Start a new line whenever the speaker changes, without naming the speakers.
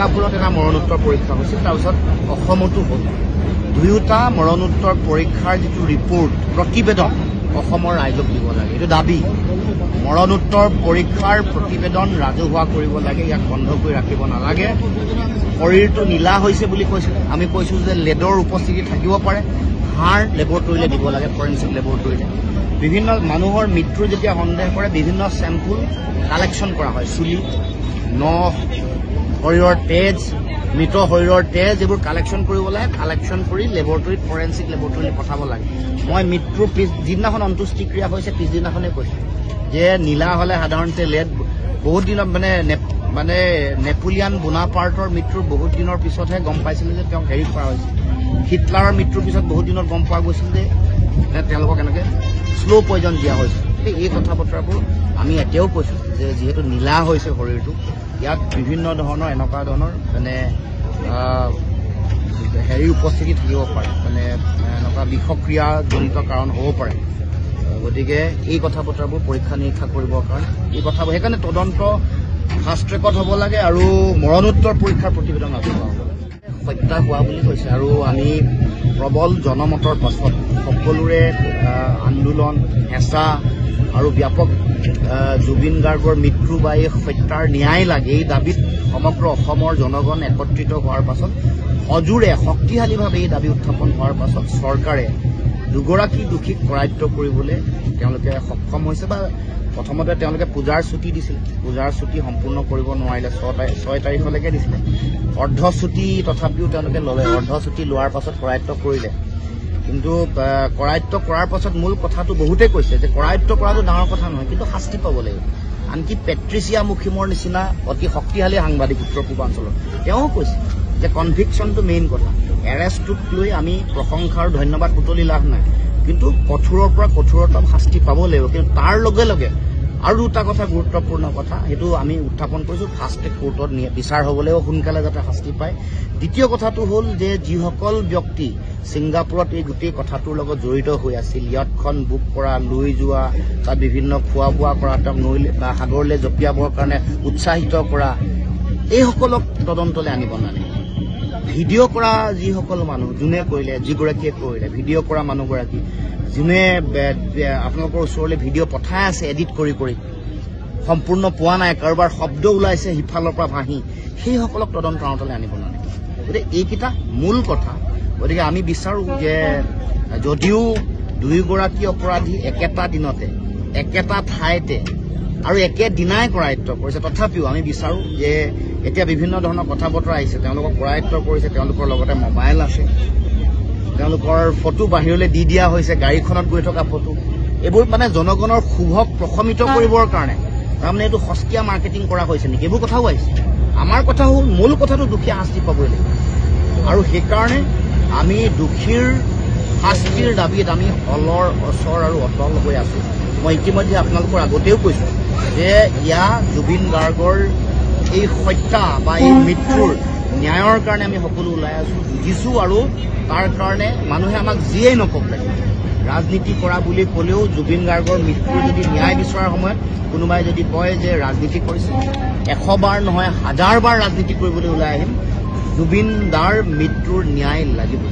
ছিংগাপুৰত এটা মৰণোত্তৰ পৰীক্ষা হৈছিল, তাৰপিছত অসমতো হ'ল। দুয়োটা মৰণোত্তৰ পৰীক্ষাৰ যিটো ৰিপৰ্ট প্ৰতিবেদন অসমৰ ৰাইজক দিব লাগে, এইটো দাবী। মৰণোত্তৰ পৰীক্ষাৰ প্ৰতিবেদন ৰাজহুৱা কৰিব লাগে, ইয়াক বন্ধ কৰি ৰাখিব নালাগে। শৰীৰটো নীলা হৈছে বুলি কৈছিল, আমি কৈছোঁ যে লেডৰ উপস্থিতি থাকিব পাৰে, হাড় লেবৰেটৰীলৈ দিব লাগে, ফৰেনচিক লেবৰেটৰীলৈ। বিভিন্ন মানুহৰ মৃত্যুৰ যেতিয়া সন্দেহ কৰে বিভিন্ন চেম্পুল কালেকশ্যন কৰা হয়, চুলি, নখ, শৰীৰৰ তেজ, মৃত শৰীৰৰ তেজ, এইবোৰ কালেকশ্যন কৰিব লাগে। কালেকশ্যন কৰি লেবৰেটৰীত ফৰেনচিক লেবৰেটৰীলৈ পঠাব লাগে। মই মৃত্যুৰ যিদিনাখন অন্ত্যেষ্টিক্ৰিয়া হৈছে পিছদিনাখনেই কৈছোঁ যে নীলা হ'লে সাধাৰণতে লেড বহুত দিনত মানে নেপোলিয়ান বোনাপাৰ্টৰ মৃত্যুৰ বহুত দিনৰ পিছতহে গম পাইছিল যে তেওঁক হেৰি কৰা হৈছিল। হিটলাৰৰ মৃত্যুৰ পিছত বহুত দিনত গম পোৱা গৈছিল যে তেওঁলোকক এনেকৈ শ্ল' পয়জন দিয়া হৈছিল। এই কথা বতৰাবোৰ আমি এতিয়াও কৈছোঁ যে যিহেতু নীলা হৈছে শৰীৰটো, ইয়াত বিভিন্ন ধৰণৰ এনেকুৱা ধৰণৰ হেৰি উপস্থিতি থাকিব পাৰে, এনেকুৱা বিষক্ৰিয়াজনিত কাৰণ হ'ব পাৰে। গতিকে এই কথা বতৰাবোৰ পৰীক্ষা নিৰীক্ষা কৰিবৰ কাৰণে এই কথাবোৰ, সেইকাৰণে তদন্ত ফাষ্ট ট্ৰেকত হ'ব লাগে আৰু মৰণোত্তৰ পৰীক্ষাৰ প্ৰতিবেদন ৰাজহুৱা হ'ব লাগে। হত্যা হোৱা বুলি কৈছে আৰু আমি প্ৰবল জনমতৰ পাছত সকলোৰে আন্দোলন, হেঁচা আৰু ব্যাপক জুবিন গাৰ্গৰ মৃত্যু বা এই হত্যাৰ ন্যায় লাগে, এই দাবীত সমগ্ৰ অসমৰ জনগণ একত্ৰিত হোৱাৰ পাছত সজোৰে শক্তিশালীভাৱে এই দাবী উত্থাপন হোৱাৰ পাছত চৰকাৰে দুগৰাকী দোষীক কৰায়ত্ব কৰিবলৈ তেওঁলোকে সক্ষম হৈছে। বা প্ৰথমতে তেওঁলোকে পূজাৰ ছুটী দিছিলে, পূজাৰ ছুটী সম্পূৰ্ণ কৰিব নোৱাৰিলে, 6 তাৰিখলৈকে দিছিলে। অৰ্ধ ছুটী তথাপিও তেওঁলোকে ল'লে, অৰ্ধ ছুটী লোৱাৰ পাছত কৰায়ত্ব কৰিলে। কিন্তু কৰায়ত্ব কৰাৰ পাছত মূল কথাটো বহুতেই কৈছে যে কৰায়ত্ব কৰাটো ডাঙৰ কথা নহয়, কিন্তু শাস্তি পাব লাগিব। আনকি পেট্ৰিচিয়া মুখিমৰ নিচিনা অতি শক্তিশালী সাংবাদিক উত্তৰ পূৰ্বাঞ্চলত তেওঁ কৈছে যে কনভিকশ্যনটো মেইন কথা। এৰেষ্টটোক লৈ আমি প্ৰশংসা আৰু ধন্যবাদ বুটলি লাভ নাই, কিন্তু কঠোৰৰ পৰা কঠোৰতম শাস্তি পাব লাগিব। কিন্তু তাৰ লগে লগে আৰু দুটা কথা গুৰুত্বপূৰ্ণ কথা, সেইটো আমি উত্থাপন কৰিছোঁ, ফাষ্ট ট্ৰেক কোৰ্টত বিচাৰ হ'বলৈও সোনকালে যাতে শাস্তি পায়। দ্বিতীয় কথাটো হ'ল যে যিসকল ব্যক্তি ছিংগাপুৰত এই গোটেই কথাটোৰ লগত জড়িত হৈ আছিল, ইয়াতখন বুক কৰা, লৈ যোৱা, তাত বিভিন্ন খোৱা বোৱা কৰা, তেওঁক নৈ বা সাগৰলৈ জঁপিয়াবৰ কাৰণে উৎসাহিত কৰা, এইসকলক তদন্তলৈ আনিব নালাগে। ভিডিঅ' কৰা যিসকল মানুহ, যোনে কৰিলে, যিগৰাকীয়ে কৰিলে, ভিডিঅ' কৰা মানুহগৰাকী, যোনে আপোনালোকৰ ওচৰলৈ ভিডিঅ' পঠাই আছে এডিট কৰি কৰি, সম্পূৰ্ণ পোৱা নাই, কাৰোবাৰ শব্দ ওলাইছে সিফালৰ পৰা ভাহি, সেইসকলক তদন্তৰ আওতালৈ আনিব নালাগে। গতিকে এইকেইটা মূল কথা। গতিকে আমি বিচাৰোঁ যে যদিও দুয়োগৰাকী অপৰাধী একেটা দিনতে একেটা ঠাইতে আৰু একেদিনাই কৰায়ত্ব কৰিছে, তথাপিও আমি বিচাৰোঁ যে এতিয়া বিভিন্ন ধৰণৰ কথা বতৰা আহিছে, তেওঁলোকক কৰায়ত্ব কৰিছে, তেওঁলোকৰ লগতে মোবাইল আছে, তেওঁলোকৰ ফটো বাহিৰলৈ দি দিয়া হৈছে, গাড়ীখনত গৈ থকা ফটো, এইবোৰ জনগণৰ শুভক প্ৰশমিত কৰিবৰ কাৰণে তাৰমানে এইটো সস্তীয়া মাৰ্কেটিং কৰা হৈছে নেকি, এইবোৰ কথাও আহিছে। আমাৰ কথা হ'ল মূল কথাটো দোষীয়ে শাস্তি পাবই লাগিব, আৰু সেইকাৰণে আমি দোষীৰ শাস্তিৰ দাবীত আমি অলৰ অচৰ আৰু অটল হৈ আছোঁ। মই ইতিমধ্যে আপোনালোকৰ আগতেও কৈছোঁ যে জুবিন গাৰ্গৰ এই হত্যা বা এই মৃত্যুৰ ন্যায়ৰ কাৰণে আমি সকলো ওলাই আছোঁ, যুঁজিছোঁ, আৰু তাৰ কাৰণে মানুহে আমাক যিয়েই নকওক লাগে, ৰাজনীতি কৰা বুলি ক'লেও জুবিন গাৰ্গৰ মৃত্যুৰ যদি ন্যায় বিচৰাৰ সময়ত কোনোবাই যদি কয় যে ৰাজনীতি কৰিছে, 100 বাৰ নহয় 1000 বাৰ ৰাজনীতি কৰিবলৈ ওলাই আহিম, জুবিন দাৰ মৃত্যুৰ ন্যায় লাগিব।